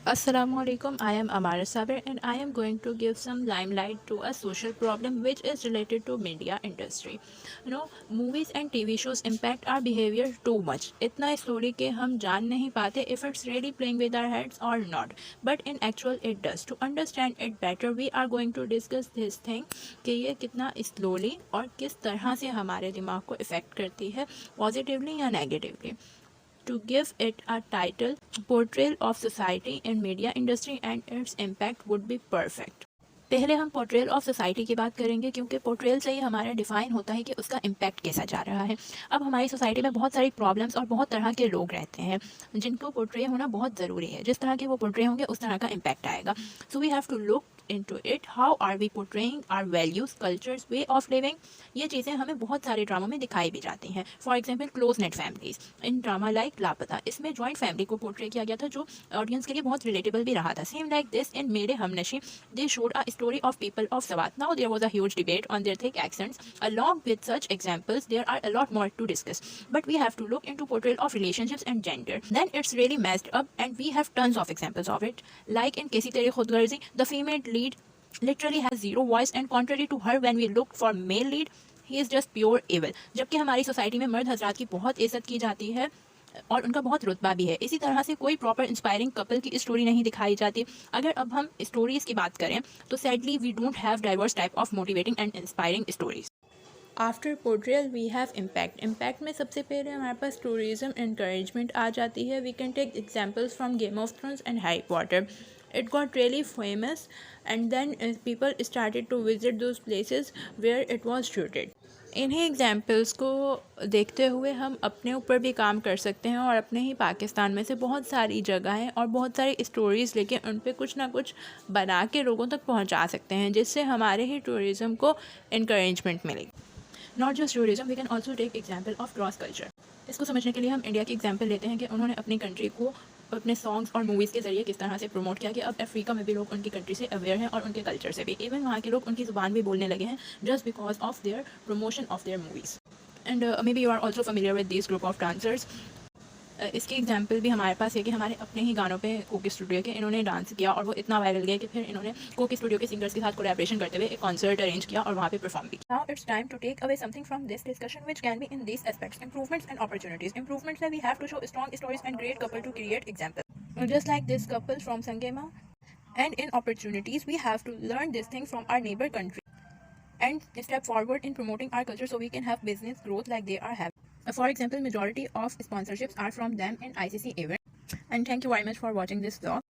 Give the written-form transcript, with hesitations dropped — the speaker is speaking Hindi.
Assalamualaikum. I am Amara Sabir and I am going to give some limelight to a social problem which is related to media industry. Movies and TV shows impact our behavior too much. इतना story के हम जान नहीं पाते if it's really playing with our heads or not. But in actual it does. To understand it better, we are going to discuss this thing कि ये कितना slowly और किस तरह से हमारे दिमाग को affect करती है positively या negatively. To give it a title, Portrayal of Society in Media Industry and its Impact would be perfect. पहले हम पोर्ट्रेल ऑफ सोसाइटी की बात करेंगे क्योंकि पोर्ट्रेल से ही हमारा डिफाइन होता है कि उसका इम्पैक्ट कैसा जा रहा है। अब हमारी सोसाइटी में बहुत सारी प्रॉब्लम्स और बहुत तरह के लोग रहते हैं जिनको पोर्ट्रे होना बहुत ज़रूरी है। जिस तरह के वो पोर्ट्रे होंगे उस तरह का इम्पैक्ट आएगा। So we have to look into it, how are we portraying our values, cultures, way of living. ये चीज़ें हमें बहुत सारे ड्रामों में दिखाई भी जाती हैं। For example close net families in drama like लापता, इसमें जॉइंट फैमिली को पोर्ट्रे किया गया था जो ऑडियंस के लिए बहुत रिलेटेबल भी रहा था। Same like this in Mere Humnasheen, they showed a story of people of Swat. Now there was a huge debate on their thick accents. Along with such examples, there are a lot more to discuss. But we have to look into portrayal of relationships and gender. Then it's really messed up, and we have tons of examples of it. Like in Kaisi Tere Khud Garzi, the female lead literally has zero voice, and contrary to her, when we look for male lead, he is just pure evil. जबकि हमारी सोसाइटी में मर्द हजरात की बहुत इज्जत की जाती है और उनका बहुत रुतबा भी है। इसी तरह से कोई प्रॉपर इंस्पायरिंग कपल की स्टोरी नहीं दिखाई जाती। अगर अब हम स्टोरीज़ की बात करें तो sadly we don't have diverse type of motivating and inspiring stories. After portrayal we have impact. Impact में सबसे पहले हमारे पास टूरिज्म एनकरेजमेंट आ जाती है। We can take examples from Game of Thrones and Harry Potter. It got really famous and then people started to visit those places where it was shooted. इन्हीं एग्जाम्पल्स को देखते हुए हम अपने ऊपर भी काम कर सकते हैं और अपने ही पाकिस्तान में से बहुत सारी जगहें और बहुत सारी स्टोरीज़ लेके उन पे कुछ ना कुछ बना के लोगों तक पहुंचा सकते हैं जिससे हमारे ही टूरिज़्म को इनकरेजमेंट मिलेगी। Not just tourism, we can also take example of cross culture. इसको समझने के लिए हम इंडिया की एग्जाम्पल लेते हैं कि उन्होंने अपनी कंट्री को अपने सॉन्ग्स और मूवीज़ के ज़रिए किस तरह से प्रमोट किया कि अब अफ्रीका में भी लोग उनकी कंट्री से अवेयर हैं और उनके कल्चर से भी। इवन वहाँ के लोग उनकी ज़ुबान भी बोलने लगे हैं just because of their promotion of their movies. And maybe you are also familiar with this group of dancers. इसकी एग्जाम्पल भी हमारे पास है कि हमारे अपने ही गानों पे कोकी स्टूडियो के इन्होंने डांस किया और वो इतना वायरल गया कि फिर इन्होंने कोकी स्टूडियो के सिंगर्स के साथ कोलैबोरेशन करते हुए एक कॉन्सर्ट अरेंज किया और वहाँ पे परफॉर्म भी किया। Now it's time to take away something from this discussion which can be in these aspects, improvements and opportunities. Improvements में we have to show strong stories and great couple to create example just like this couple from Sangema. And in opportunities, we have to learn this thing from our neighbor country and step forward in promoting our culture so we can have business growth like they are having. For example, majority of sponsorships are from them in ICC event. And thank you very much for watching this vlog.